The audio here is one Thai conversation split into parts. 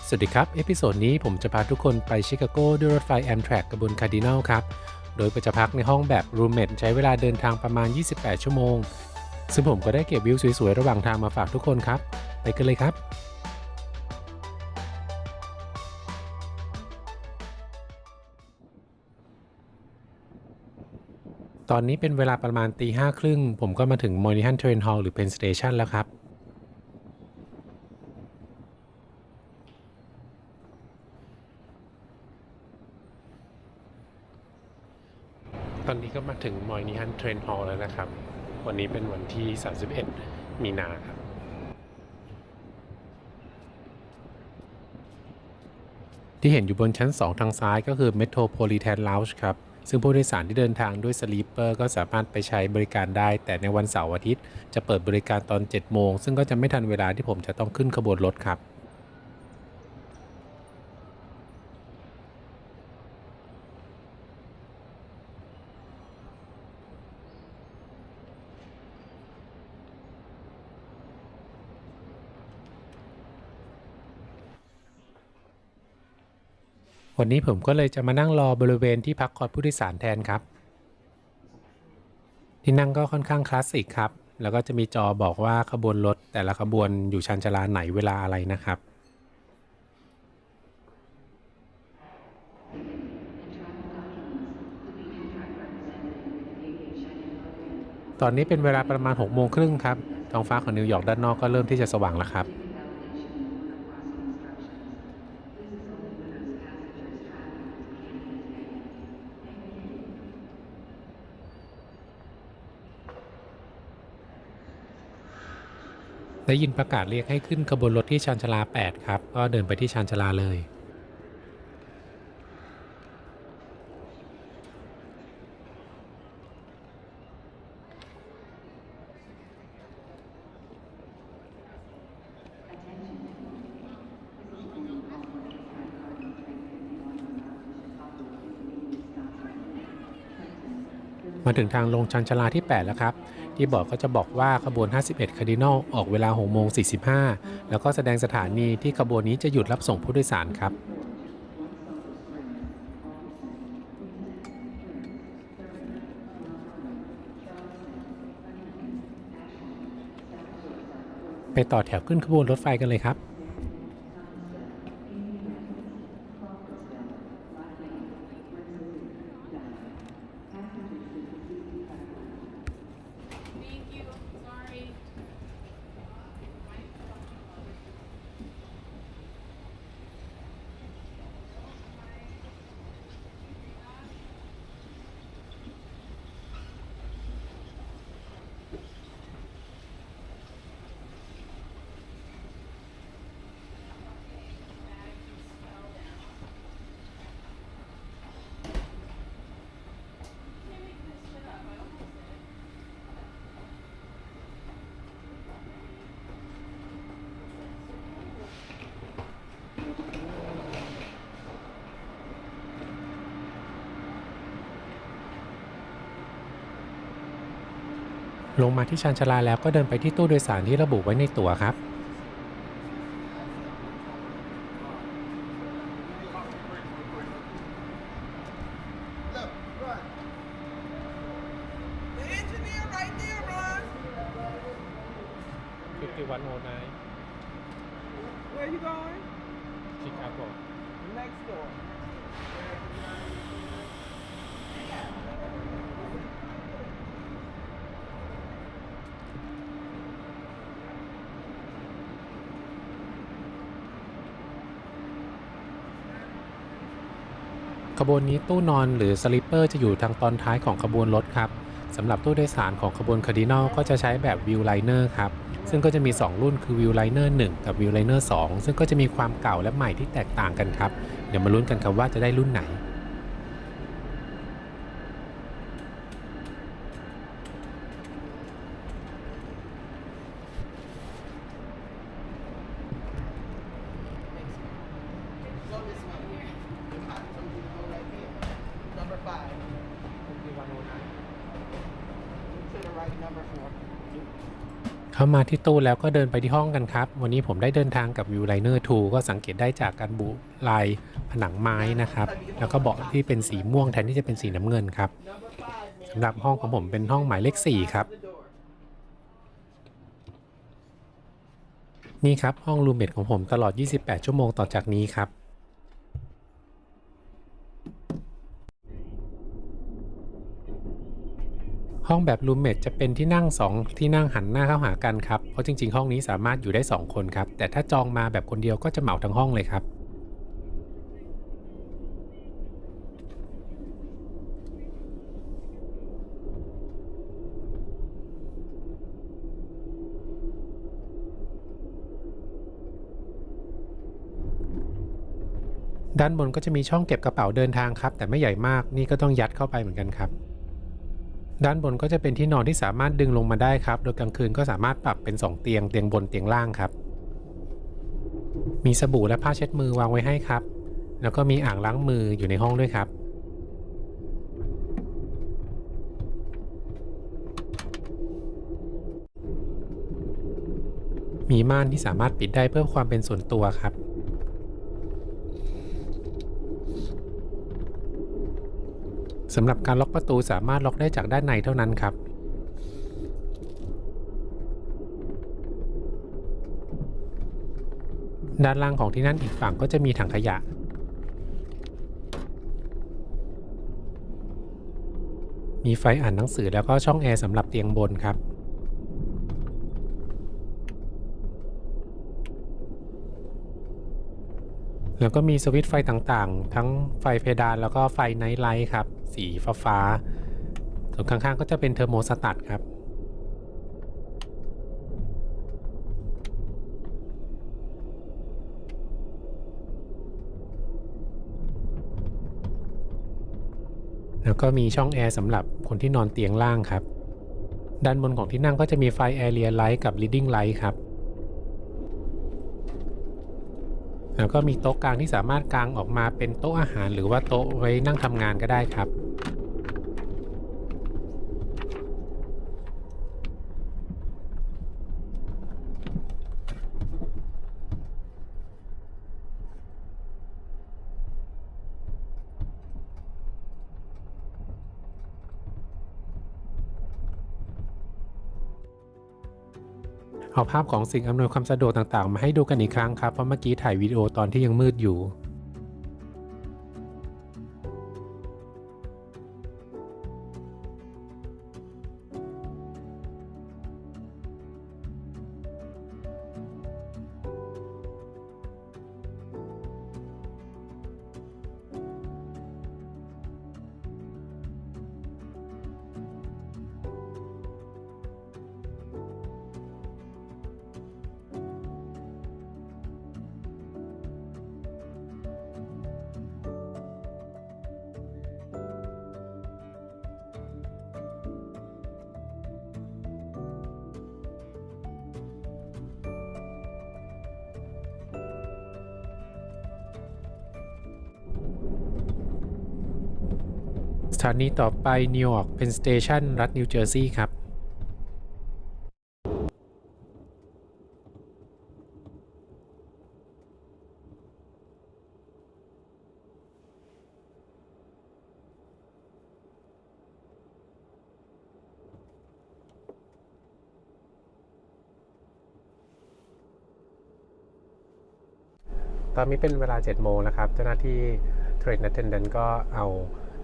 สวัสดีครับเอพิโซดนี้ผมจะพาทุกคนไปชิคาโกด้วยรถไฟ Amtrak ขบวน Cardinal ครับโดยจะพักในห้องแบบรูมเมทใช้เวลาเดินทางประมาณ28ชั่วโมงซึ่งผมก็ได้เก็บวิวสวยๆระหว่างทางมาฝากทุกคนครับไปกันเลยครับตอนนี้เป็นเวลาประมาณตี 5:30ผมก็มาถึง Moynihan Train Hall หรือ Penn Station แล้วครับตอนนี้ก็มาถึง Moynihan Train Hall แล้วนะครับวันนี้เป็นวันที่31มีนาครับที่เห็นอยู่บนชั้น2ทางซ้ายก็คือ Metropolitan Lounge ครับซึ่งผู้โดยสารที่เดินทางด้วย Sleeper ก็สามารถไปใช้บริการได้แต่ในวันเสาร์อาทิตย์จะเปิดบริการตอน7โมงซึ่งก็จะไม่ทันเวลาที่ผมจะต้องขึ้นขบวนรถครับวันนี้ผมก็เลยจะมานั่งรอบริเวณที่พักคอยผู้โดยสารแทนครับที่นั่งก็ค่อนข้างคลาสสิกครับแล้วก็จะมีจอบอกว่าขบวนรถแต่ละขบวนอยู่ชานชาลาไหนเวลาอะไรนะครับตอนนี้เป็นเวลาประมาณ6 โมงครึ่งครับท้องฟ้าของนิวยอร์กด้านนอกก็เริ่มที่จะสว่างแล้วครับได้ยินประกาศเรียกให้ขึ้นขบวนรถที่ชานชาลา8ครับก็เดินไปที่ชานชาลาเลย มาถึงทางลงชานชาลาที่8แล้วครับที่บอร์ดก็จะบอกว่าขบวน51 Cardinal ออกเวลา6 โมง 45แล้วก็แสดงสถานีที่ขบวนนี้จะหยุดรับส่งผู้โดยสารครับไปต่อแถวขึ้นขบวนรถไฟกันเลยครับลงมาที่ชานชาลาแล้วก็เดินไปที่ตู้โดยสารที่ระบุไว้ในตั๋วครับ5109 Where you going? Chicago Next door. ขบวนนี้ตู้นอนหรือสลิปเปอร์จะอยู่ทางตอนท้ายของขบวนรถครับสำหรับตู้โดยสารของขบวนคาร์ดินัลก็จะใช้แบบวิวไลเนอร์ครับซึ่งก็จะมี2รุ่นคือวิวไลเนอร์1กับวิวไลเนอร์2ซึ่งก็จะมีความเก่าและใหม่ที่แตกต่างกันครับเดี๋ยวมาลุ้นกันครับว่าจะได้รุ่นไหนNumber 5. To the right, number 4. เข้ามาที่ตู้แล้วก็เดินไปที่ห้องกันครับวันนี้ผมได้เดินทางกับ Viewliner 2 ก็สังเกตได้จากการบุลายผนังไม้นะครับแล้วก็เบาะที่เป็นสีม่วงแทนที่จะเป็นสีน้ำเงินครับสำหรับห้องของผมเป็นห้องหมายเลข 4 ครับนี่ครับห้องรูมเมทของผมตลอด 28 ชั่วโมงต่อจากนี้ครับห้องแบบรูมเมทจะเป็นที่นั่ง2ที่นั่งหันหน้าเข้าหากันครับเพราะจริงๆห้องนี้สามารถอยู่ได้2คนครับแต่ถ้าจองมาแบบคนเดียวก็จะเหมาทั้งห้องเลยครับด้านบนก็จะมีช่องเก็บกระเป๋าเดินทางครับแต่ไม่ใหญ่มากนี่ก็ต้องยัดเข้าไปเหมือนกันครับด้านบนก็จะเป็นที่นอนที่สามารถดึงลงมาได้ครับโดยกลางคืนก็สามารถปรับเป็น2เตียงเตียงบนเตียงล่างครับมีสบู่และผ้าเช็ดมือวางไว้ให้ครับแล้วก็มีอ่างล้างมืออยู่ในห้องด้วยครับมีม่านที่สามารถปิดได้เพื่อความเป็นส่วนตัวครับสำหรับการล็อกประตูสามารถล็อกได้จากด้านในเท่านั้นครับด้านล่างของที่นั่นอีกฝั่งก็จะมีถังขยะมีไฟอ่านหนังสือแล้วก็ช่องแอร์สำหรับเตียงบนครับแล้วก็มีสวิตช์ไฟต่างๆทั้งไฟเพดานแล้วก็ไฟไนท์ไลท์ครับสีฟ้าๆส่วนข้างๆก็จะเป็นเทอร์โมสตัตครับแล้วก็มีช่องแอร์สำหรับคนที่นอนเตียงล่างครับด้านบนของที่นั่งก็จะมีไฟแอเรียไลท์กับ Reading Light ครับแล้วก็มีโต๊ะกลางที่สามารถกางออกมาเป็นโต๊ะอาหารหรือว่าโต๊ะไว้นั่งทำงานก็ได้ครับเอาภาพของสิ่งอำนวยความสะดวกต่างๆมาให้ดูกันอีกครั้งครับเพราะเมื่อกี้ถ่ายวิดีโอตอนที่ยังมืดอยู่สถานีต่อไปนิวยอร์กเป็นสเตชันรัฐนิวเจอร์ซีย์ครับตอนนี้เป็นเวลา7โมงนะครับเจ้าหน้าที่เทรนนัทเทนเดนก็เอา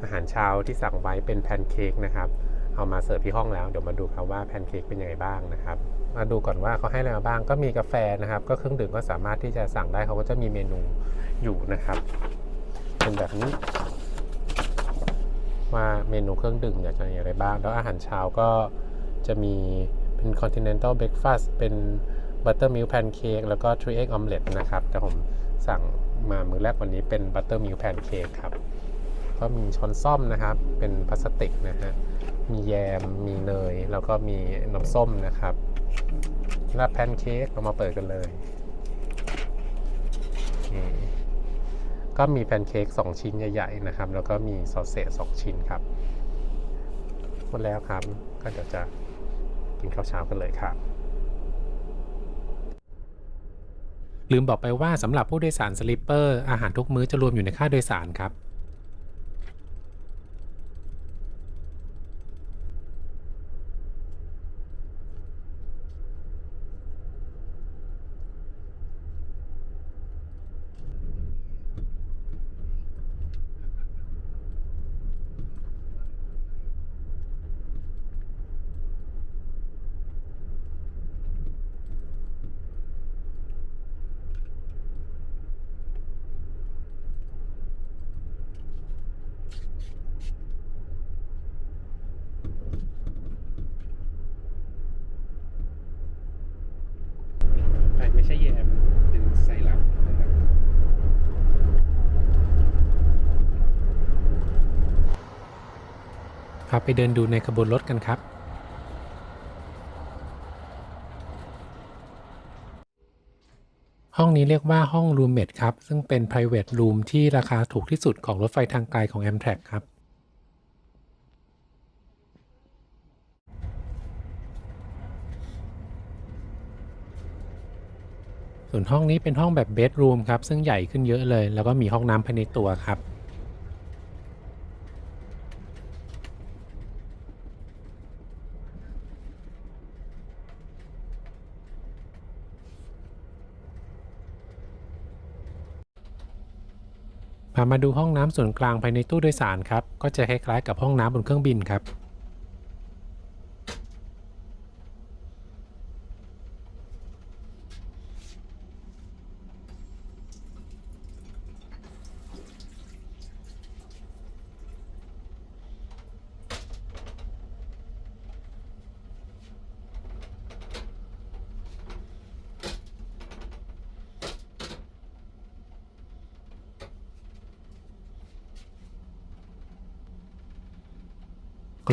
อาหารเช้าที่สั่งไว้เป็นแพนเค้กนะครับเอามาเสิร์ฟที่ห้องแล้วเดี๋ยวมาดูครับว่าแพนเค้กเป็นยังไงบ้างนะครับมาดูก่อนว่าเขาให้อะไรมาบ้างก็มีกาแฟนะครับก็เครื่องดื่มก็สามารถที่จะสั่งได้เขาก็จะมีเมนูอยู่นะครับเป็นแบบนี้ว่าเมนูเครื่องดื่มอยากจะอย่างไรบ้างแล้วอาหารเช้าก็จะมีเป็น Continental Breakfast เป็น Buttermilk Pancake แล้วก็ 3 Egg Omelette นะครับแต่ผมสั่งมามื้อแรกวันนี้เป็น Buttermilk Pancake ครับก็มีช้อนส้อมนะครับเป็นพลาสติกนะฮะมีแยมมีเนยแล้วก็มีน้ำส้มนะครับแล้วแพนเค้กเรามาเปิดกันเลยก็มีแพนเค้ก2ชิ้นใหญ่ๆนะครับแล้วก็มีซอสเศษ2ชิ้นครับหมดแล้วครับก็เดี๋ยวจะกินข้าวเช้ากันเลยครับ ลืมบอกไปว่าสำหรับผู้โดยสารสลิปเปอร์อาหารทุกมื้อจะรวมอยู่ในค่าโดยสารครับไม่ใช่แยมเป็นไซรัปนะครับพาไปเดินดูในขบวนรถกันครับห้องนี้เรียกว่าห้อง Roommate ครับซึ่งเป็น private room ที่ราคาถูกที่สุดของรถไฟทางไกลของ Amtrak ครับส่วนห้องนี้เป็นห้องแบบ bedroom ครับซึ่งใหญ่ขึ้นเยอะเลยแล้วก็มีห้องน้ำภายในตัวครับพามาดูห้องน้ำส่วนกลางภายในตู้โดยสารครับก็จะคล้ายๆกับห้องน้ำบนเครื่องบินครับ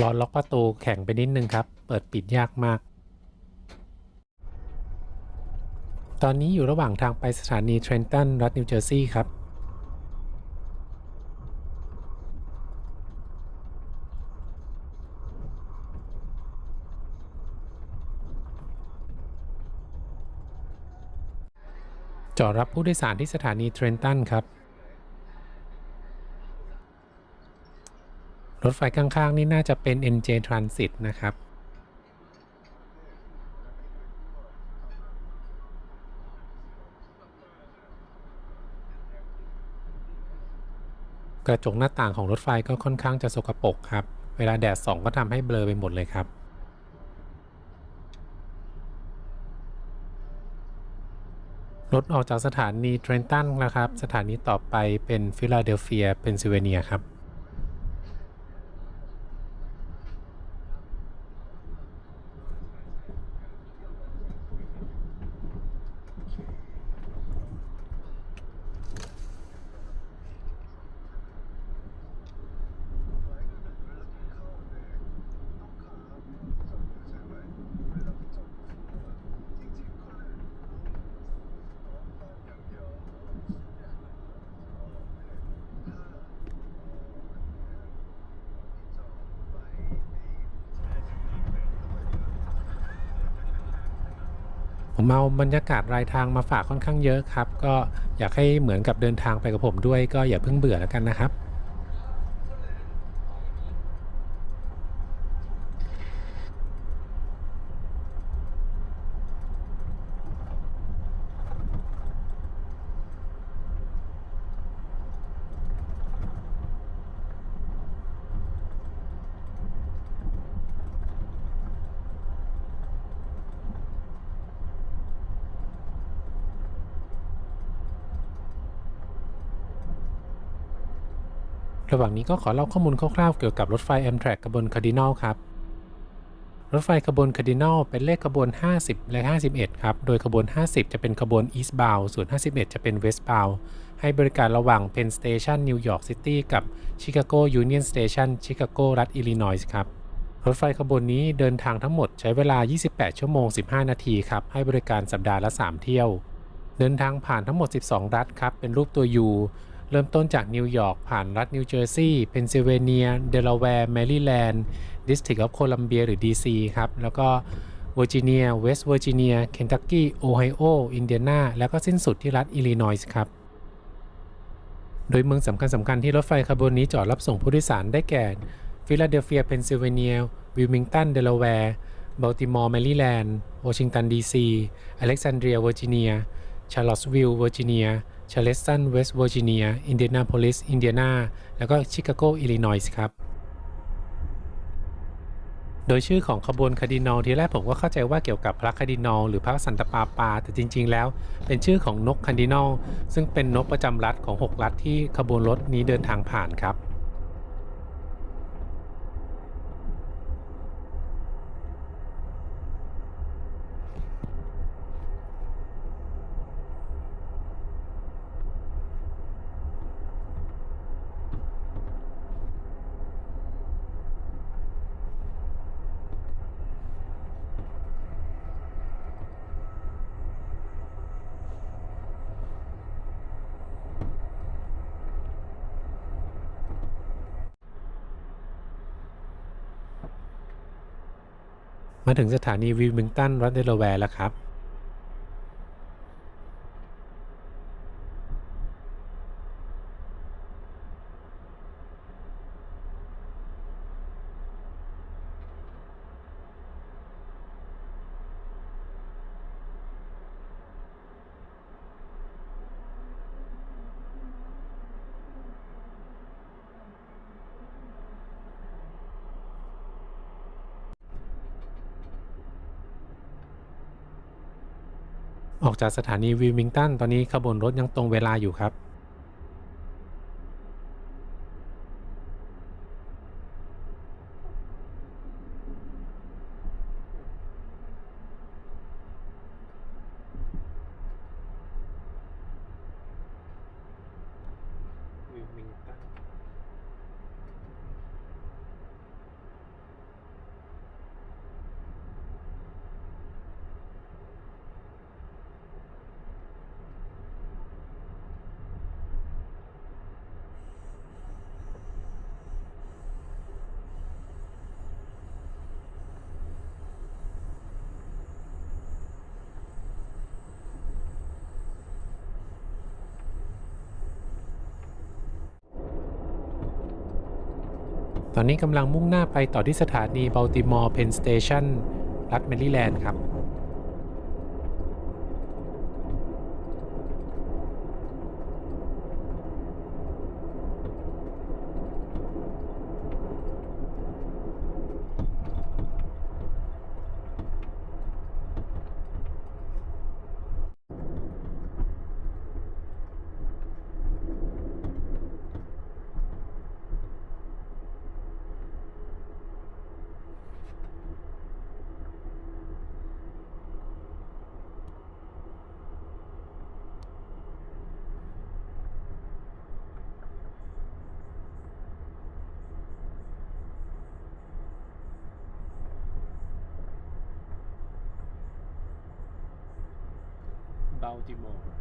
กลอนล็อกประตูแข็งไปนิดนึงครับเปิดปิดยากมากตอนนี้อยู่ระหว่างทางไปสถานีเทรนตันรัฐนิวเจอร์ซีย์ครับจอดรับผู้โดยสารที่สถานีเทรนตันครับรถไฟข้างๆนี่น่าจะเป็น NJ Transit นะครับกระจกหน้าต่างของรถไฟก็ค่อนข้างจะสกปรกครับเวลาแดดส่องก็ทำให้เบลอไปหมดเลยครับรถออกจากสถานีเทรนตันนะครับสถานีต่อไปเป็นฟิลาเดลเฟียเพนซิลเวเนียครับผมเอาบรรยากาศรายทางมาฝากค่อนข้างเยอะครับก็อยากให้เหมือนกับเดินทางไปกับผมด้วยก็อย่าเพิ่งเบื่อแล้วกันนะครับ ระหว่างนี้ก็ขอเล่าข้อมูลคร่าวๆเกี่ยวกับรถไฟ Amtrak ขบวน Cardinal ครับรถไฟขบวน Cardinal เป็นเลขขบวน 50 และ 51 ครับโดยขบวน 50 จะเป็นขบวน Eastbound ส่วน 51 จะเป็น Westbound ให้บริการระหว่าง Penn Station นิวยอร์กซิตี้กับ Chicago Union Station ชิคาโกรัฐอิลลินอยส์ครับรถไฟขบวนนี้เดินทางทั้งหมดใช้เวลา 28 ชั่วโมง 15 นาทีครับให้บริการสัปดาห์ละ 3 เที่ยวเดินทางผ่านทั้งหมด 12 รัฐครับเป็นรูปตัว Uเริ่มต้นจากนิวยอร์กผ่านรัฐนิวเจอร์ซีย์เพนซิลเวเนียเดลาแวร์แมริแลนด์ดิสทริกต์ออฟโคลัมเบียหรือ DC ครับแล้วก็ เวอร์จิเนียเวสต์เวอร์จิเนียเคนตักกี้โอไฮโออินเดียนาแล้วก็สิ้นสุดที่รัฐอิลลินอยส์ครับโดยเมืองสำคัญที่รถไฟขบวนนี้จอดรับส่งผู้โดยสารได้แก่ฟิลาเดลเฟียเพนซิลเวเนียวิลมิงตันเดลาแวร์บัลติมอร์แมริแลนด์วอชิงตันดีซีอเล็กซานเดรียเวอร์จิเนียชาร์ลอตสวิลล์เวอร์จิเนียชาร์เลสตันเวสต์เวอร์จิเนียอินเดียนาโพลิสอินเดียนาแล้วก็ชิคาโกอิลลินอยส์ครับโดยชื่อของขบวนคาร์ดินัลทีแรกผมก็เข้าใจว่าเกี่ยวกับพระคาร์ดินัลหรือพระสันตะปาปาแต่จริงๆแล้วเป็นชื่อของนกคาร์ดินัลซึ่งเป็นนกประจำรัฐของ6รัฐที่ขบวนรถนี้เดินทางผ่านครับมาถึงสถานีวิลมิงตันรัฐเดลาแวร์แล้วครับออกจากสถานีวิลมิงตันตอนนี้ขบวนรถยังตรงเวลาอยู่ครับวิลมิงตัน ตอนนี้กำลังมุ่งหน้าไปต่อที่สถานีบัลติมอร์เพนสเตชันรัฐแมริแลนด์ครับบัลติมอร์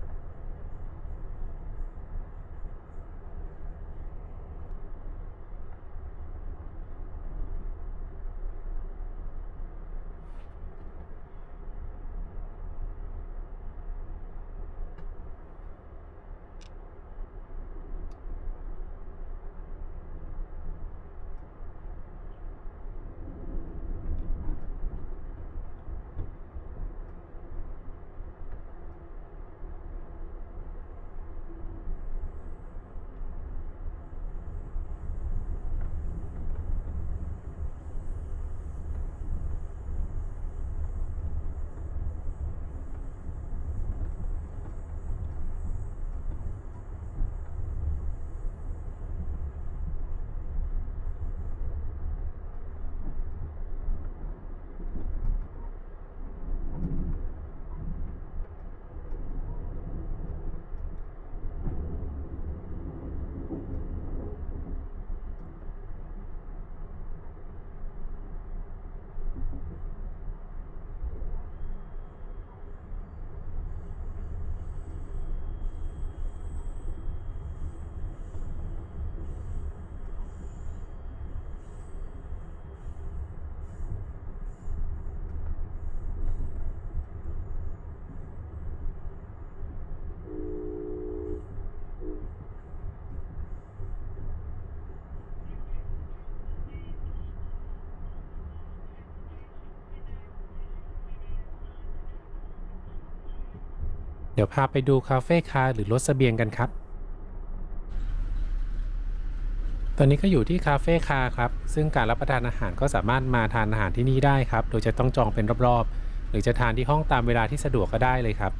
เดี๋ยวพาไปดูคาเฟ่คาร์หรือรถเสบียงกันครับตอนนี้ก็อยู่ที่คาเฟ่คาร์ครับซึ่งการรับประทานอาหารก็สามารถมาทานอาหารที่นี่ได้ครับโดยจะต้องจองเป็นรอบๆหรือจะทานที่ห้องตามเวลาที่สะดวกก็ได้เลยครับ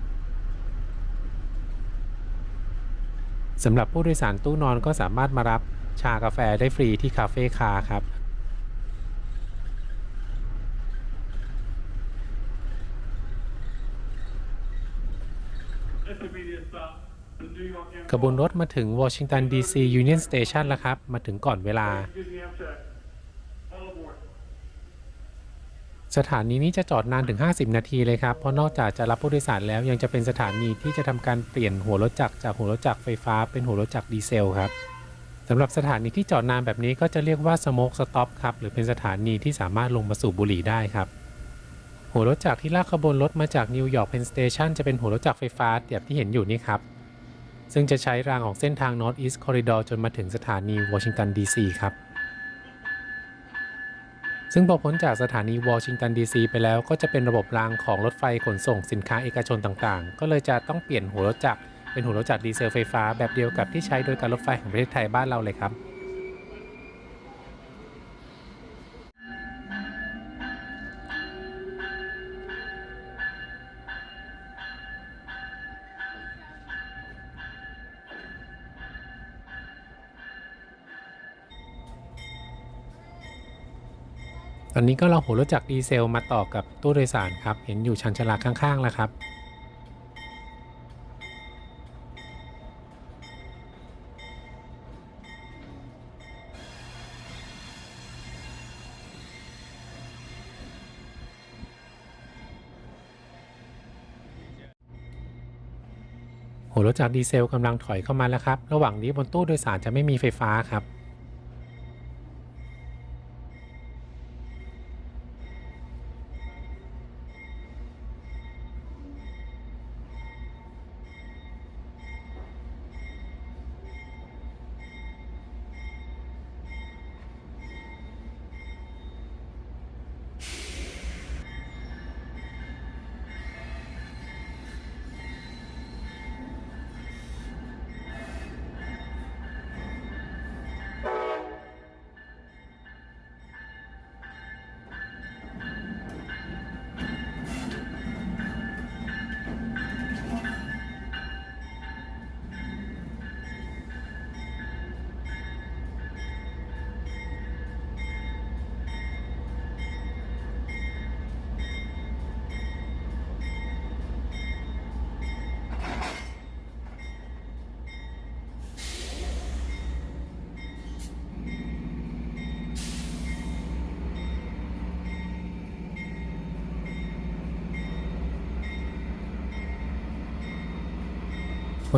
สำหรับผู้โดยสารตู้นอนก็สามารถมารับชากาแฟได้ฟรีที่คาเฟ่คาร์ครับขบวนรถมาถึงวอชิงตันดีซียูเนียนสเตชันแล้วครับมาถึงก่อนเวลาสถานีนี้จะจอดนานถึง50นาทีเลยครับเพราะนอกจากจะรับผู้โดยสารแล้วยังจะเป็นสถานีที่จะทำการเปลี่ยนหัวรถจักรจากหัวรถจักรไฟฟ้าเป็นหัวรถจักรดีเซลครับสำหรับสถานีที่จอดนานแบบนี้ก็จะเรียกว่า Smoke Stop ครับหรือเป็นสถานีที่สามารถลงมาสูบบุหรี่ได้ครับหัวรถจักรที่ลากขบวนรถมาจากนิวยอร์กเพนสเตชันจะเป็นหัวรถจักรไฟฟ้าแบบที่เห็นอยู่นี่ครับซึ่งจะใช้รางของเส้นทาง North East Corridor จนมาถึงสถานีวอชิงตันดีซีครับซึ่งพอพ้นจากสถานีวอชิงตันดีซีไปแล้วก็จะเป็นระบบรางของรถไฟขนส่งสินค้าเอกชนต่างๆก็เลยจะต้องเปลี่ยนหัวรถจักรเป็นหัวรถจักรดีเซลไฟฟ้าแบบเดียวกับที่ใช้โดยการรถไฟแห่งประเทศไทยบ้านเราเลยครับตอนนี้ก็เราหัวรถจักรดีเซลมาต่อกับตู้โดยสารครับเห็นอยู่ชันชาลาข้างๆแล้วครับหัวรถจักรดีเซลกำลังถอยเข้ามาแล้วครับระหว่างนี้บนตู้โดยสารจะไม่มีไฟฟ้าครับ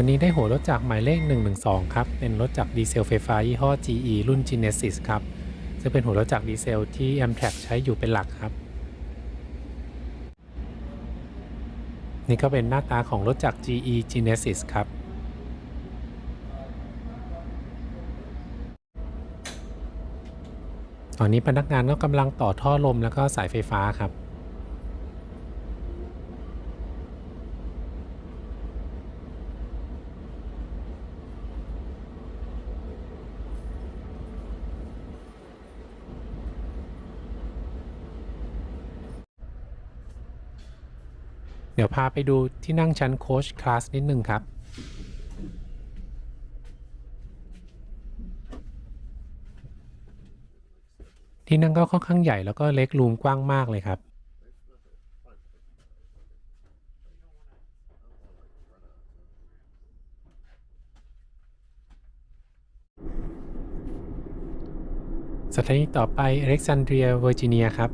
วันนี้ได้หัวรถจักรหมายเลข112ครับเป็นรถจักรดีเซลไฟฟ้ายี่ห้อ GE รุ่น Genesis ครับซึ่งเป็นหัวรถจักรดีเซลที่ Amtrak ใช้อยู่เป็นหลักครับนี่ก็เป็นหน้าตาของรถจักร GE Genesis ครับตอนนี้พนักงานก็กำลังต่อท่อลมแล้วก็สายไฟฟ้าครับเดี๋ยวพาไปดูที่นั่งชั้นโค้ชคลาสนิดนึงครับที่นั่งก็ค่อนข้างใหญ่แล้วก็เล็กรูมกว้างมากเลยครับสถานีต่อไปอเล็กซานเดรียเวอร์จิเนียครับ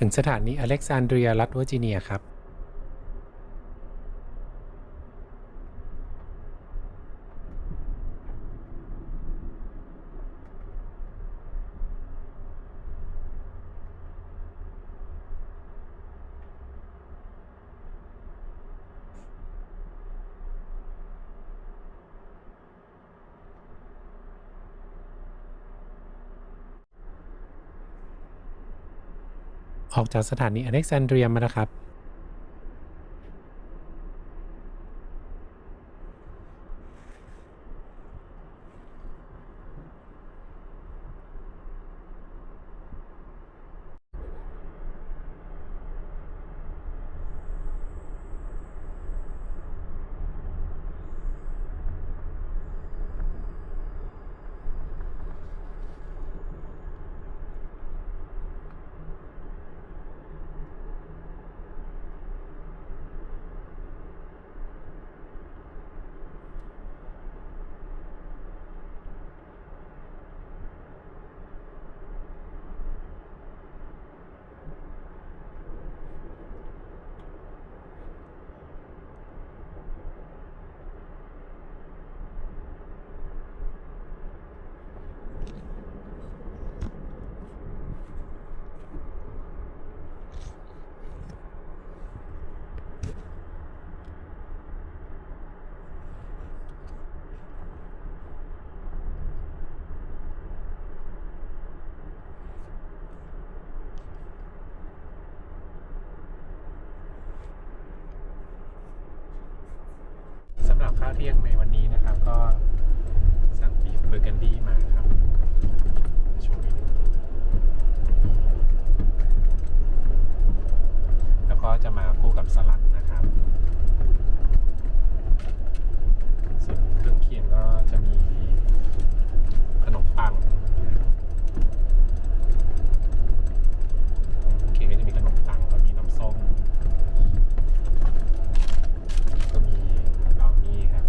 ถึงสถานีอเล็กซานเดรียรัฐเวอร์จิเนียครับออกจากสถานีอเล็กซานเดรียมาแล้วครับสำหรับข้าวเที่ยงในวันนี้นะครับก็สั่งบีฟเบอร์กันดี้มาครับโชว์ให้ดูแล้วก็จะมาคู่กับสลัดนะครับส่วนเครื่องเคียงก็จะมีขนมปังเคียงก็จะมีขนมปังแล้วมีน้ำส้มก็มีบราวนี่ครับ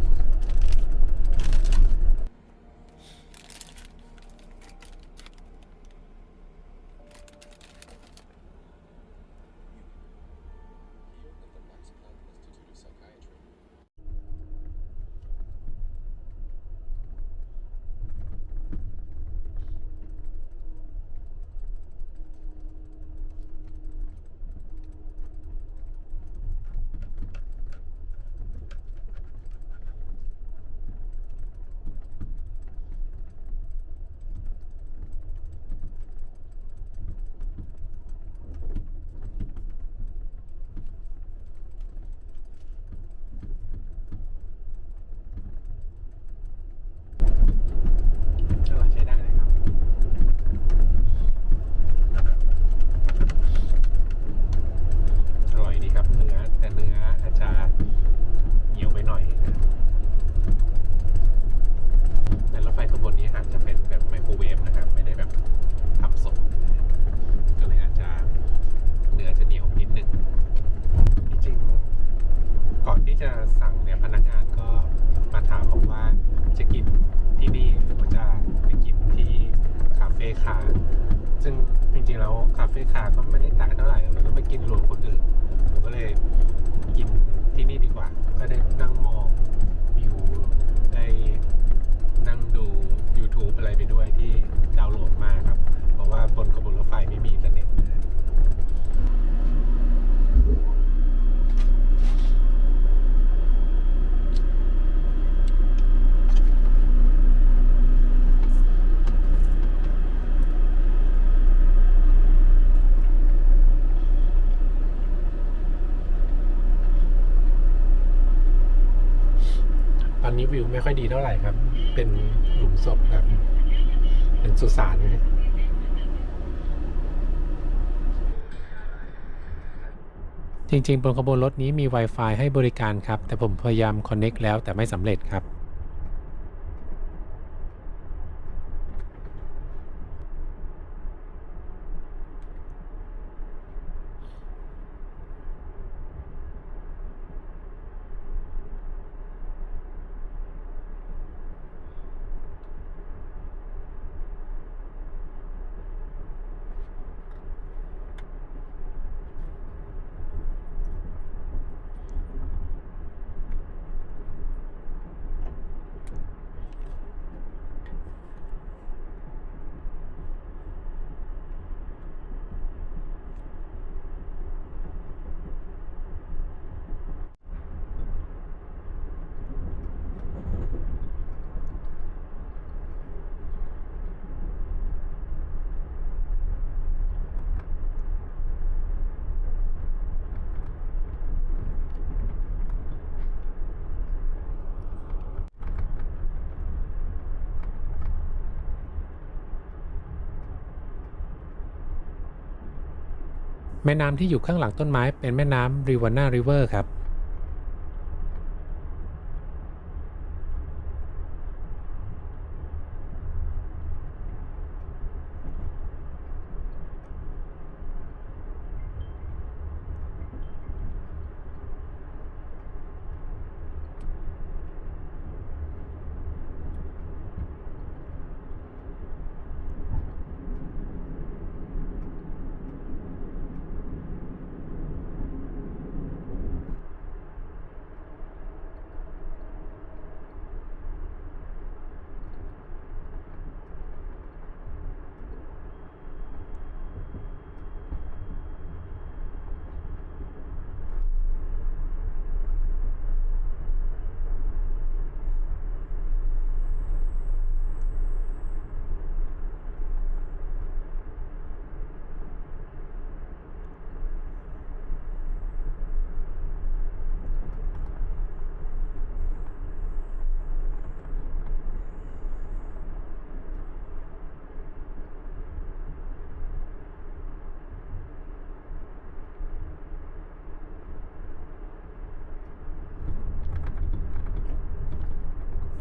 นี้วิวไม่ค่อยดีเท่าไหร่ครับ เป็นหลุมศพครับเป็นสุสานนะจริงๆบนขบวนรถนี้มี Wi-Fi ให้บริการครับแต่ผมพยายาม Connect แล้วแต่ไม่สำเร็จครับ แม่น้ำที่อยู่ข้างหลังต้นไม้เป็นแม่น้ำริวาน่าริเวอร์ครับ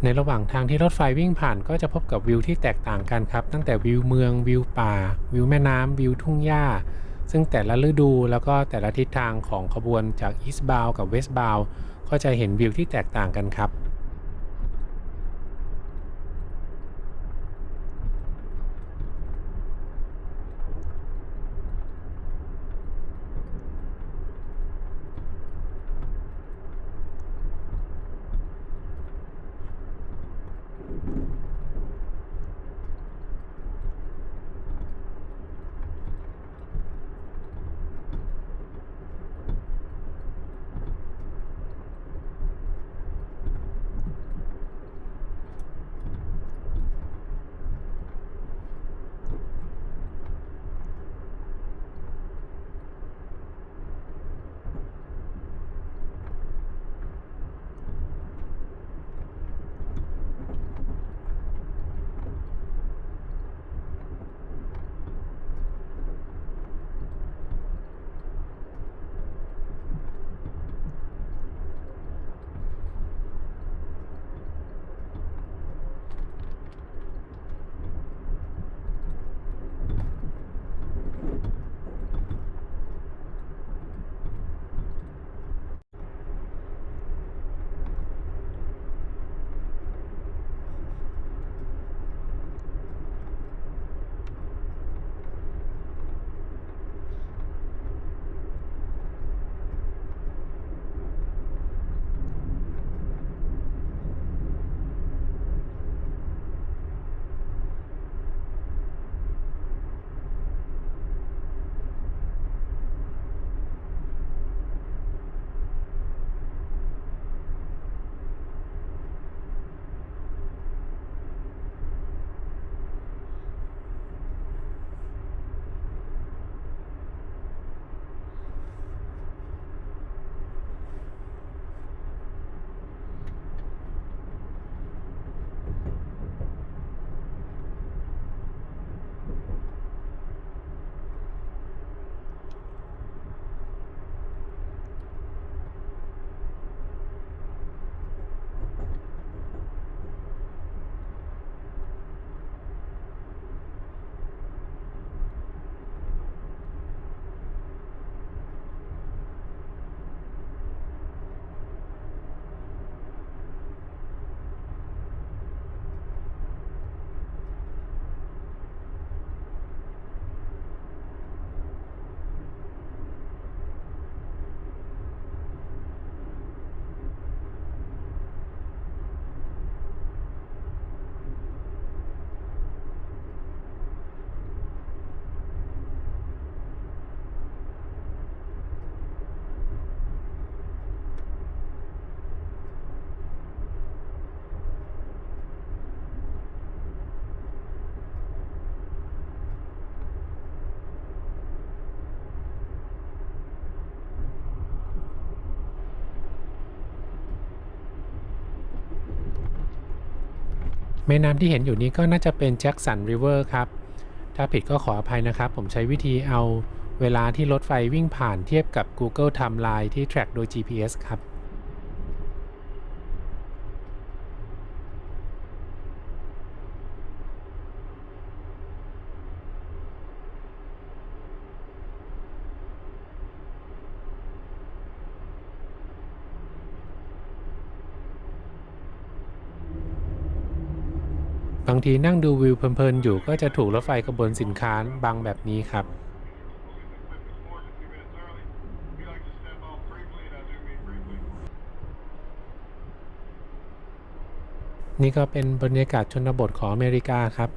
ในระหว่างทางที่รถไฟวิ่งผ่านก็จะพบกับวิวที่แตกต่างกันครับตั้งแต่วิวเมืองวิวป่าวิวแม่น้ำวิวทุ่งหญ้าซึ่งแต่ละฤดูแล้วก็แต่ละทิศทางของขบวนจาก Eastbound กับ Westbound ก็จะเห็นวิวที่แตกต่างกันครับ แม่น้ำที่เห็นอยู่นี้ก็น่าจะเป็นแจ็คสันริเวอร์ครับถ้าผิดก็ขออภัยนะครับผมใช้วิธีเอาเว เวลาที่รถไฟวิ่งผ่านเทียบกับ Google Timeline ที่ track โดย GPS ครับบางทีนั่งดูวิวเพลินๆอยู่ก็จะถูกรถไฟขบวนสินค้าบังแบบนี้ครับนี่ก็เป็นบรรยากาศชนบทของอเมริกาครับ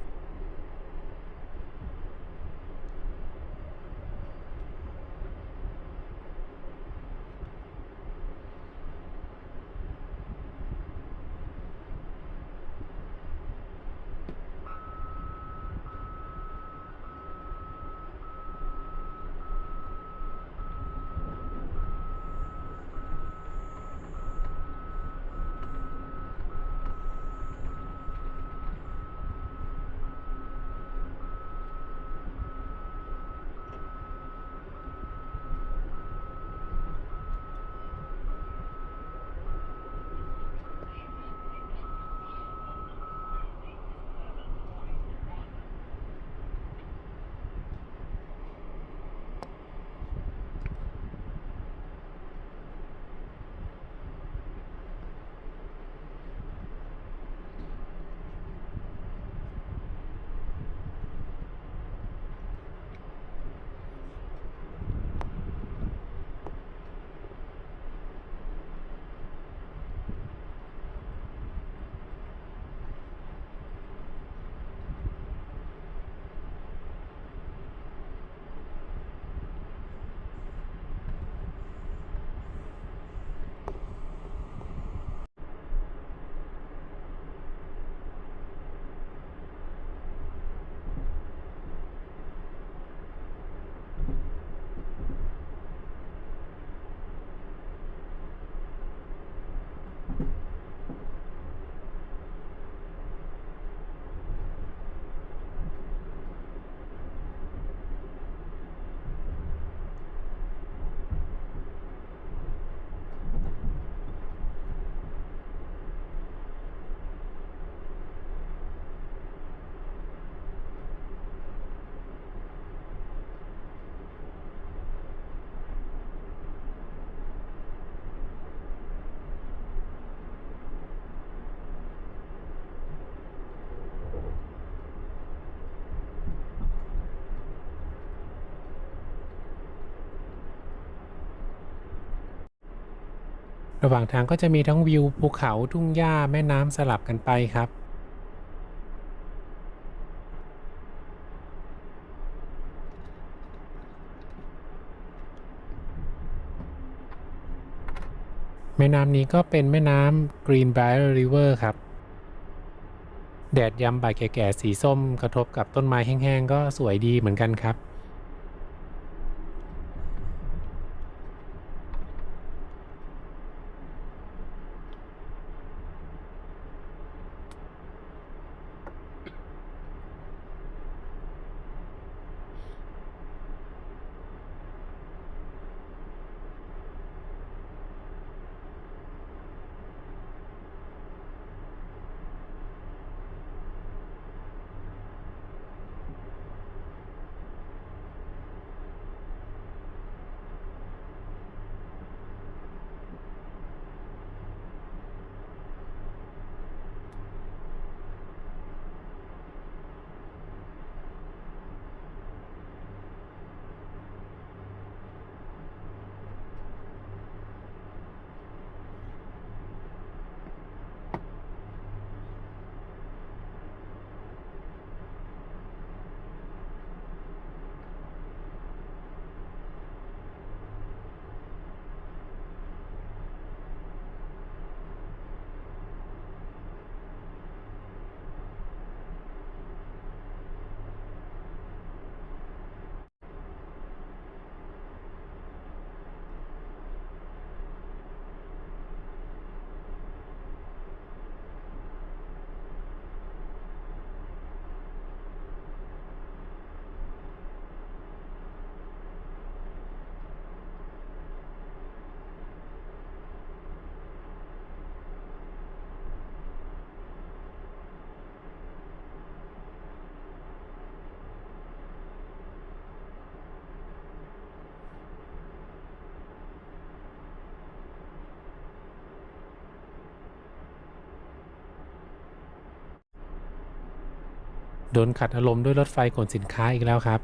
ระหว่างทางก็จะมีทั้งวิวภูเขาทุ่งหญ้าแม่น้ำสลับกันไปครับแม่น้ำนี้ก็เป็นแม่น้ำ Greenbrier River ครับแดดยามบ่ายแก่ๆสีส้มกระทบกับต้นไม้แห้งๆก็สวยดีเหมือนกันครับ โดนขัดอารมณ์ด้วยรถไฟขนสินค้าอีกแล้วครับ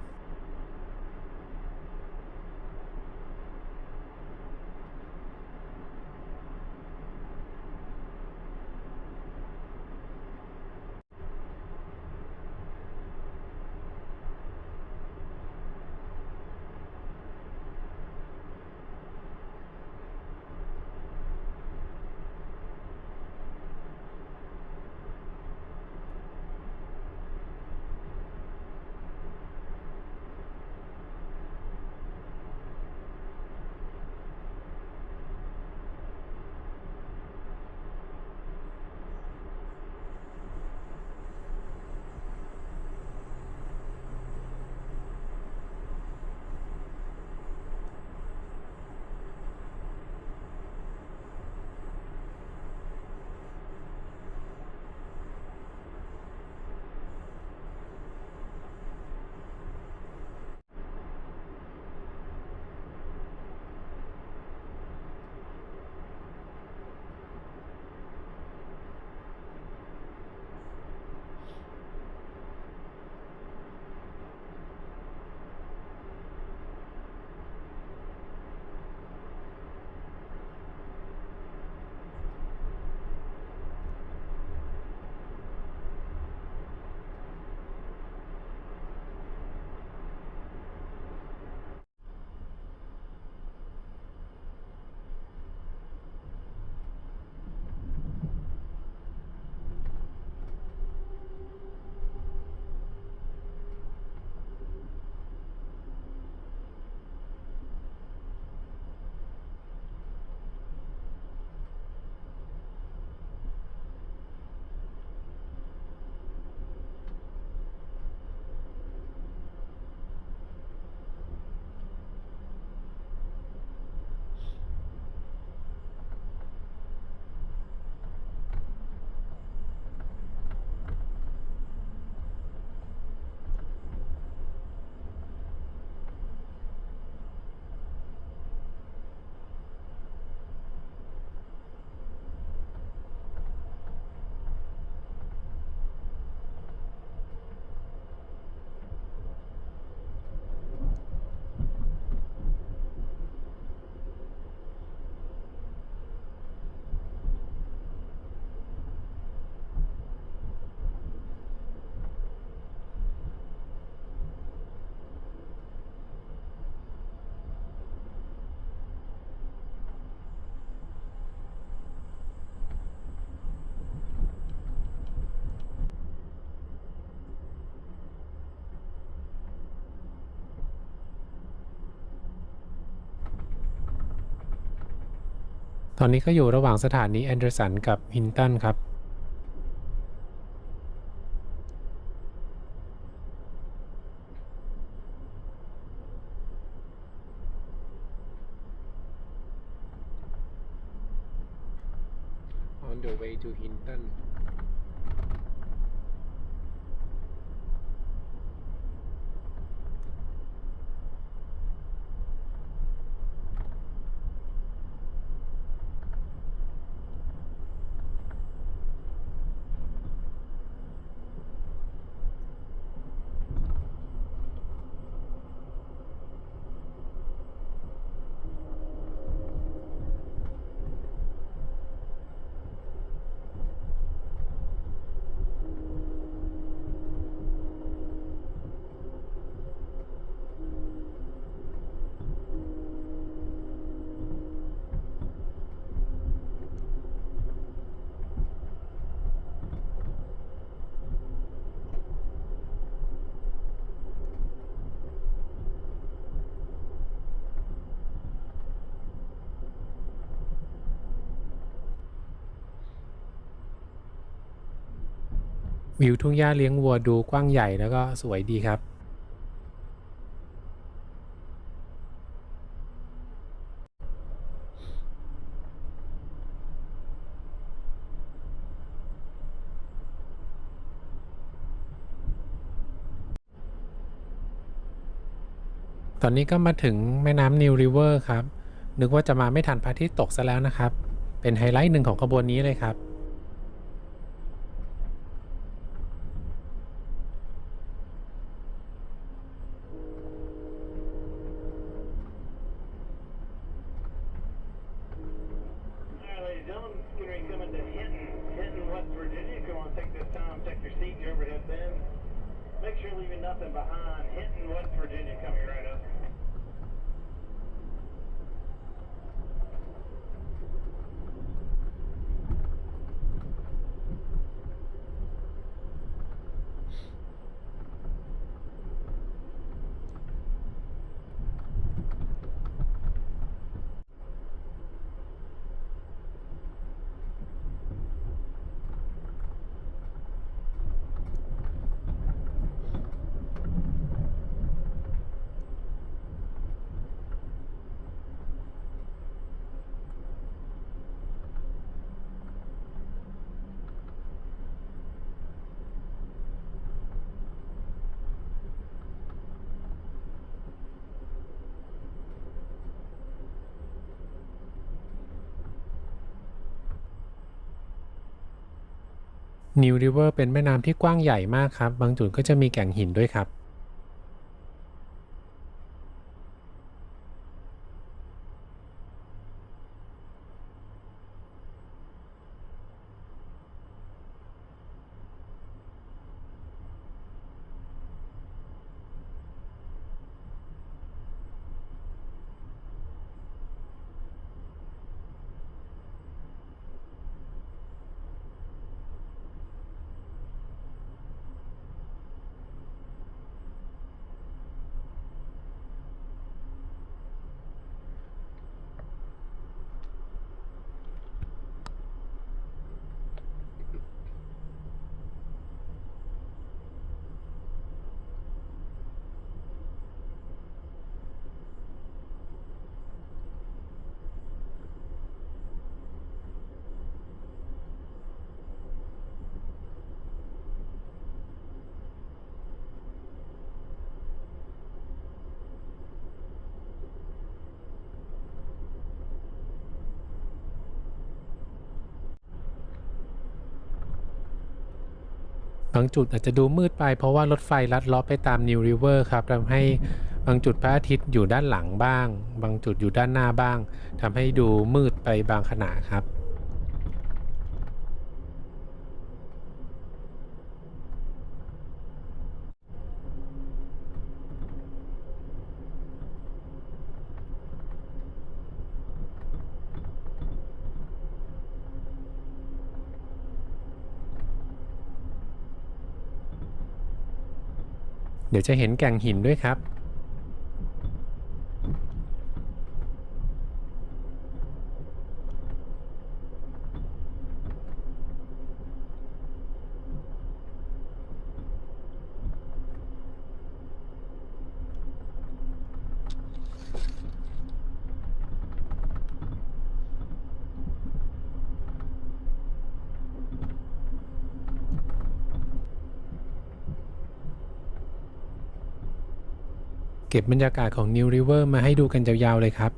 ตอนนี้ก็อยู่ระหว่างสถานีแอนเดอร์สันกับฮินตันครับ on the way to Hinton วิวทุ่งหญ้าเลี้ยงวัวดูกว้างใหญ่แล้วก็สวยดีครับตอนนี้ก็มาถึงแม่น้ำนิวริเวอร์ครับนึกว่าจะมาไม่ทันพระอาทิตย์ตกซะแล้วนะครับเป็นไฮไลท์หนึ่งของขบวนนี้เลยครับ coming to Hinton, West Virginia. Come on, take this time, check your seat, your overhead bin. Make sure you're leaving nothing behind. Hinton, West Virginia, coming right up. New River เป็นแม่น้ำที่กว้างใหญ่มากครับบางจุดก็จะมีแก่งหินด้วยครับบางจุดอาจจะดูมืดไปเพราะว่ารถไฟลัดเลาะไปตาม New River ครับทำให้บางจุดพระอาทิตย์อยู่ด้านหลังบ้างบางจุดอยู่ด้านหน้าบ้างทำให้ดูมืดไปบางขณะครับ เดี๋ยวจะเห็นแก่งหินด้วยครับเก็บบรรยากาศของ New River มาให้ดูกันยาวๆเลยครับ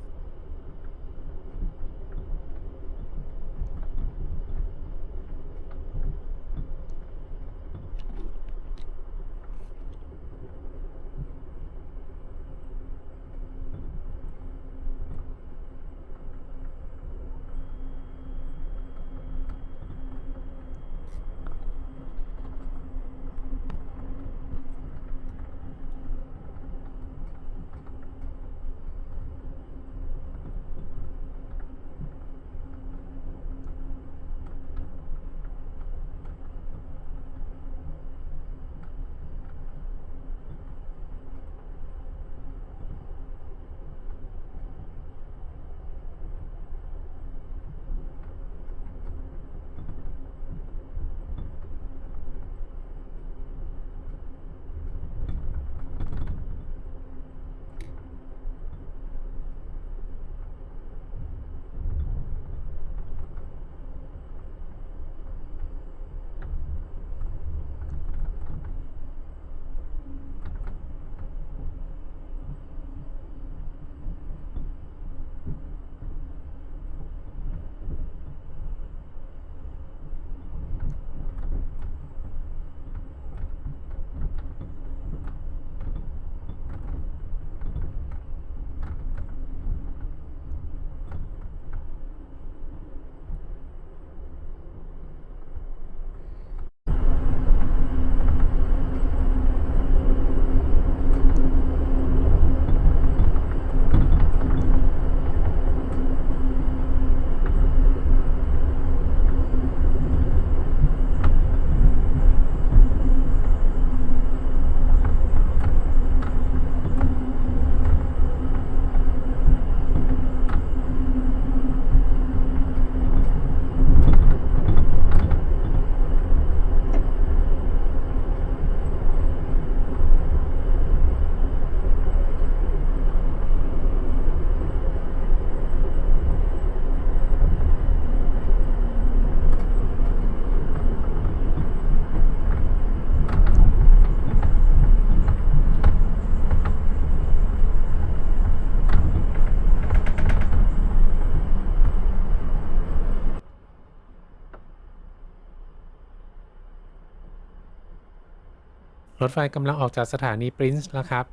ถไฟกำลังออกจากสถานีปรินซ์แล้วครับ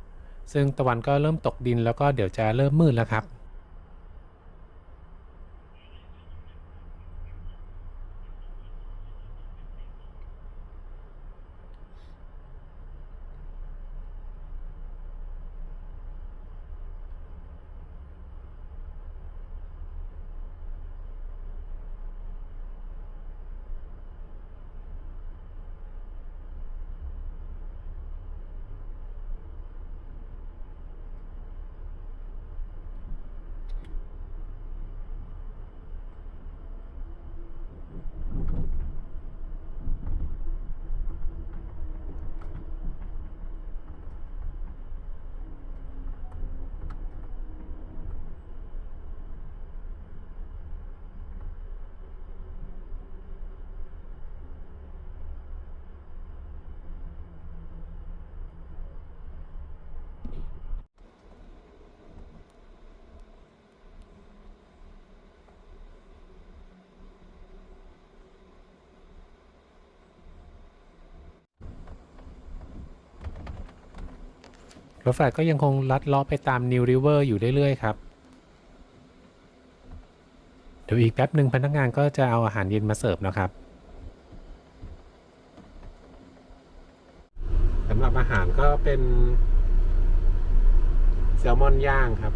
ซึ่งตะวันก็เริ่มตกดินแล้วก็เดี๋ยวจะเริ่มมืดแล้วครับรถไฟก็ยังคงลัดเลาะไปตามนิวริเวอร์อยู่เรื่อยๆครับเดี๋ยวอีกแป๊บหนึ่งพนักงานก็จะเอาอาหารเย็นมาเสิร์ฟนะครับสำหรับอาหารก็เป็นแซลมอนย่างครับ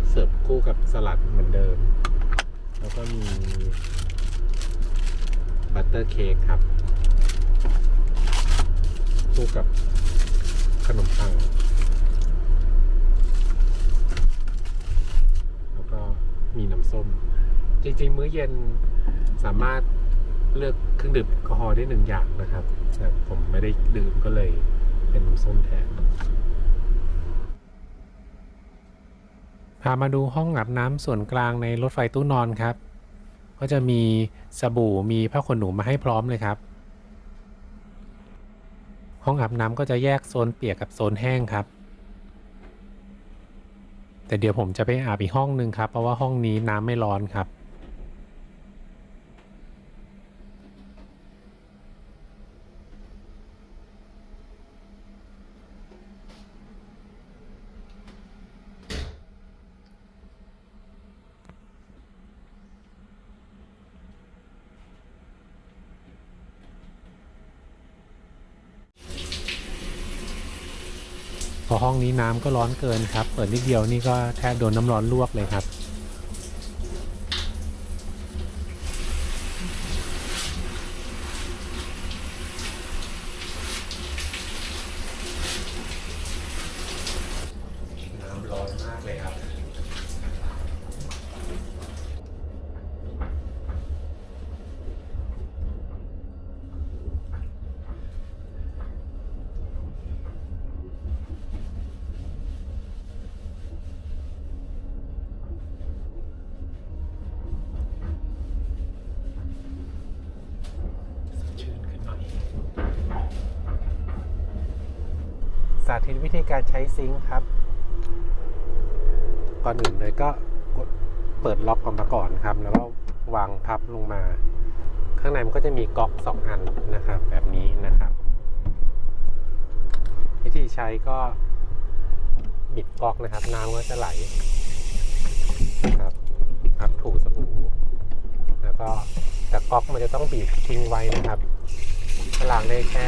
เสิร์ฟคู่กับสลัดเหมือนเดิมแล้วก็มีบัตเตอร์เค้กครับคู่กับขนมปังแล้วก็มีน้ำส้มจริงๆมื้อเย็นสามารถเลือกเครื่องดื่มแอลกอฮอล์ได้1 อย่างนะครับแต่ผมไม่ได้ดื่มก็เลยเป็นน้ำส้มแทนพามาดูห้องอาบน้ำส่วนกลางในรถไฟตู้นอนครับก็จะมีสบู่มีผ้าขนหนูมาให้พร้อมเลยครับห้องอาบน้ำก็จะแยกโซนเปียกกับโซนแห้งครับแต่เดี๋ยวผมจะไปอาบอีกห้องนึงครับเพราะว่าห้องนี้น้ำไม่ร้อนครับพอห้องนี้น้ำก็ร้อนเกินครับเปิดนิดเดียวนี่ก็แทบโดนน้ำร้อนลวกเลยครับน้ำร้อนมากเลยครับสาธิตวิธีการใช้ซิงค์ครับก่อนอื่นเลยก็เปิดล็อกออกมาก่อนครับแล้วก็วางพับลงมาข้างในมันก็จะมีก๊อก2 อันนะครับแบบนี้นะครับวิธีใช้ก็บิดก๊อกนะครับน้ำก็จะไหลนะครับพับถูสบู่แล้วก็แต่ก๊อกมันจะต้องบีบทิ้งไว้นะครับล้างได้แค่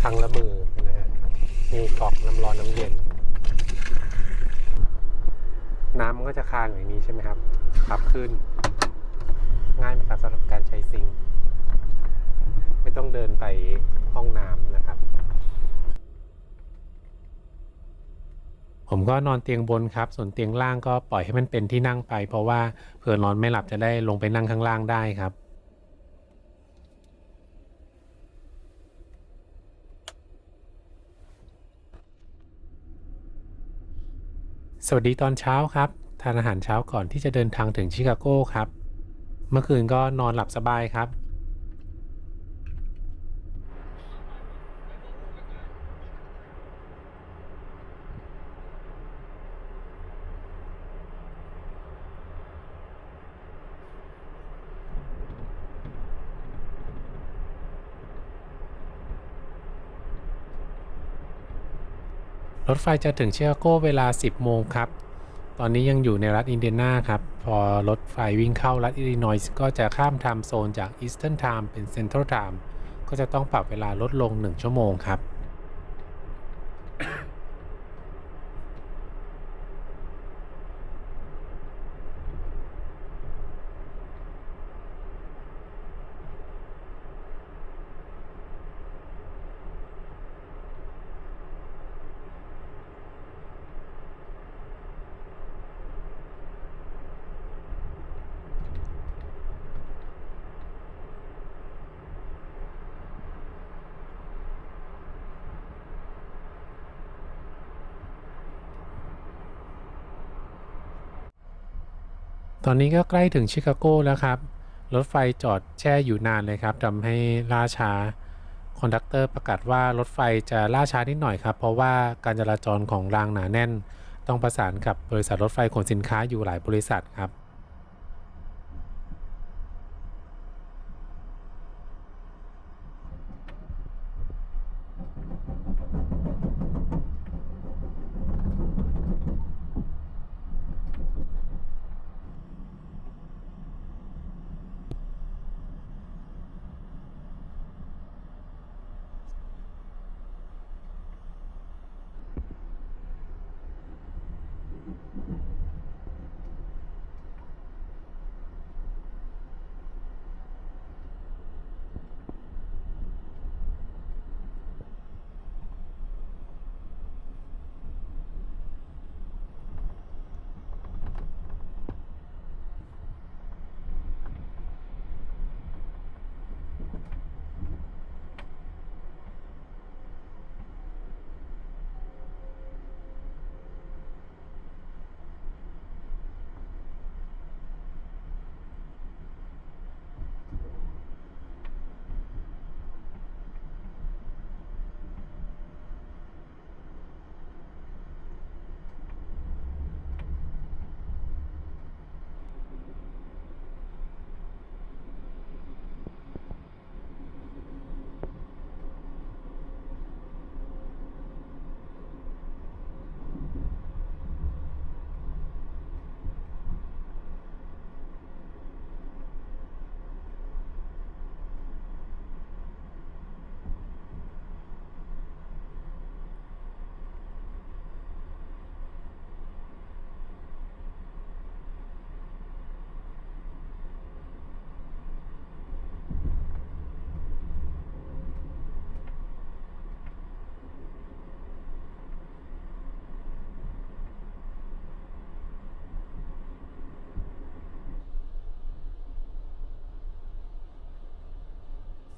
ครั้งละมือนะฮะมีก๊อกน้ำร้อนน้ำเย็นน้ำมันก็จะค้างอย่างนี้ใช่ไหมครับพับขึ้นง่ายไหมครับสำหรับการใช้ซิงค์ไม่ต้องเดินไปห้องน้ำนะครับผมก็นอนเตียงบนครับส่วนเตียงล่างก็ปล่อยให้มันเป็นที่นั่งไปเพราะว่าเผื่อนอนไม่หลับจะได้ลงไปนั่งข้างล่างได้ครับสวัสดีตอนเช้าครับทานอาหารเช้าก่อนที่จะเดินทางถึงชิคาโกครับเมื่อคืนก็นอนหลับสบายครับ ผ รถไฟจะถึงชิคาโกเวลา 10 โมงครับตอนนี้ยังอยู่ในรัฐอินเดียนาครับพอรถไฟวิ่งเข้ารัฐอิลลินอยส์ก็จะข้ามไทม์โซนจาก Eastern Time เป็น Central Time ก็จะต้องปรับเวลาลดลง1 ชั่วโมงครับตอนนี้ก็ใกล้ถึงชิคาโกแล้วครับรถไฟจอดแช่อยู่นานเลยครับทำให้ล่าช้าคอนดักเตอร์ประกาศว่ารถไฟจะล่าช้านิดหน่อยครับเพราะว่าการจราจรของรางหนาแน่นต้องประสานกับบริษัทรถไฟขนสินค้าอยู่หลายบริษัทครับ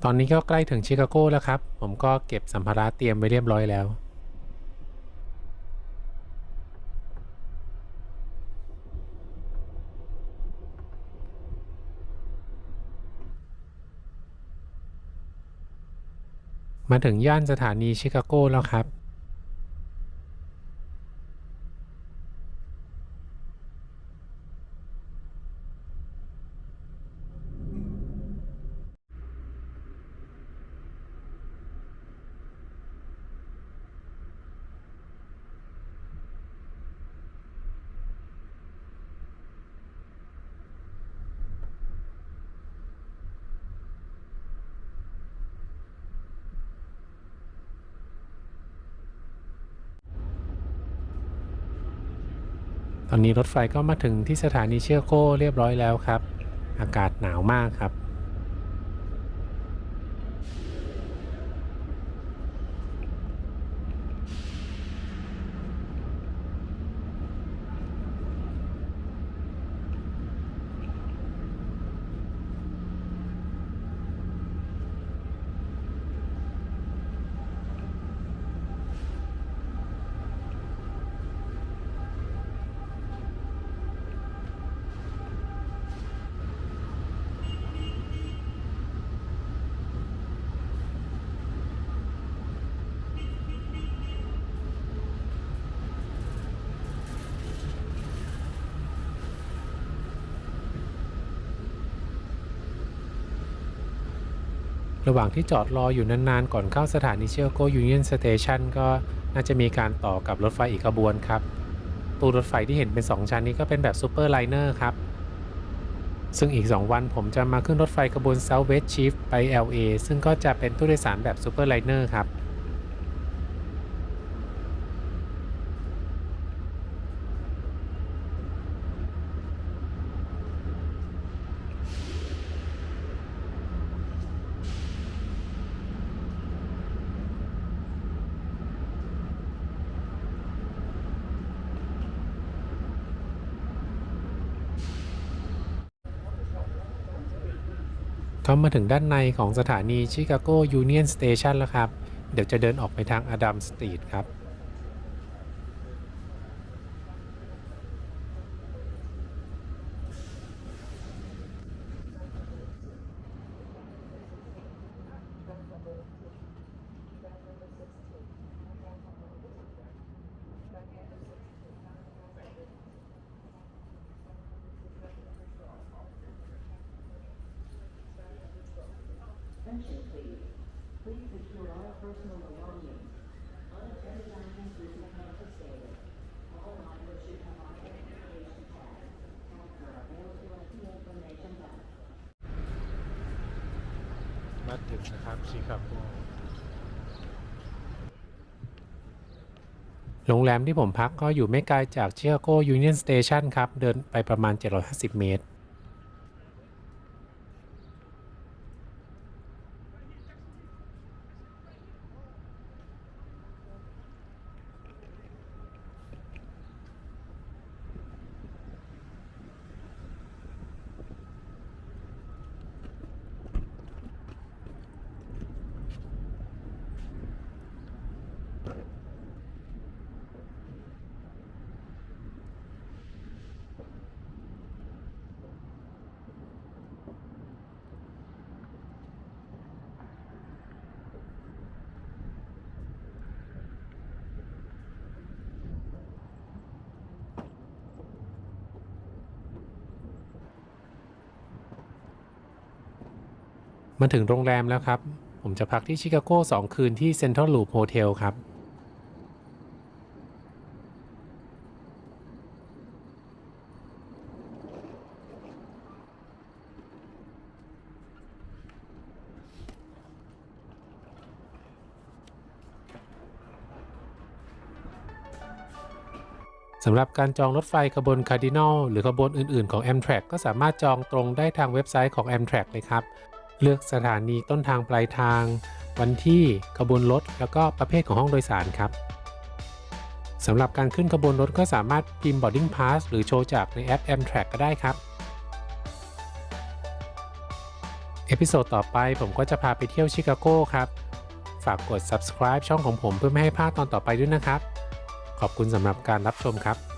ตอนนี้ก็ใกล้ถึงชิคาโกแล้วครับผมก็เก็บสัมภาระเตรียมไว้เรียบร้อยแล้วมาถึงย่านสถานีชิคาโกแล้วครับตอนนี้รถไฟก็มาถึงที่สถานีชิคาโกเรียบร้อยแล้วครับอากาศหนาวมากครับ ระหว่างที่จอดรออยู่นานๆก่อนเข้าสถานีชิคาโกยูเนียนสเตชันก็น่าจะมีการต่อกับรถไฟอีกขบวนครับตู้รถไฟที่เห็นเป็น2ชั้นนี้ก็เป็นแบบซูเปอร์ไลเนอร์ครับซึ่งอีก2วันผมจะมาขึ้นรถไฟขบวน Southwest Chief ไป LA ซึ่งก็จะเป็นตู้โดยสารแบบซูเปอร์ไลเนอร์ครับเข้ามาถึงด้านในของสถานีชิคาโกยูเนียนสเตชันแล้วครับเดี๋ยวจะเดินออกไปทางอดัมสตรีทครับมาถึงนะครับชิคาโกโรงแรมที่ผมพักก็อยู่ไม่ไกลจากชิคาโกยูเนียนสเตชันครับเดินไปประมาณ750เมตรมาถึงโรงแรมแล้วครับผมจะพักที่ชิคาโก2 คืนที่เซ็นทรัลลูปโฮเทลครับสำหรับการจองรถไฟขบวน Cardinal หรือขบวนอื่นๆของ Amtrak ก็สามารถจองตรงได้ทางเว็บไซต์ของ Amtrak เลยครับเลือกสถานีต้นทางปลายทางวันที่ขบวนรถแล้วก็ประเภทของห้องโดยสารครับสำหรับการขึ้นขบวนรถก็สามารถพิมพ์ boarding pass หรือโชว์จากในแอป Amtrak ก็ได้ครับเอพิโซดต่อไปผมก็จะพาไปเที่ยวชิคาโกครับฝากกด subscribe ช่องของผมเพื่อไม่ให้พลาดตอนต่อไปด้วยนะครับขอบคุณสำหรับการรับชมครับ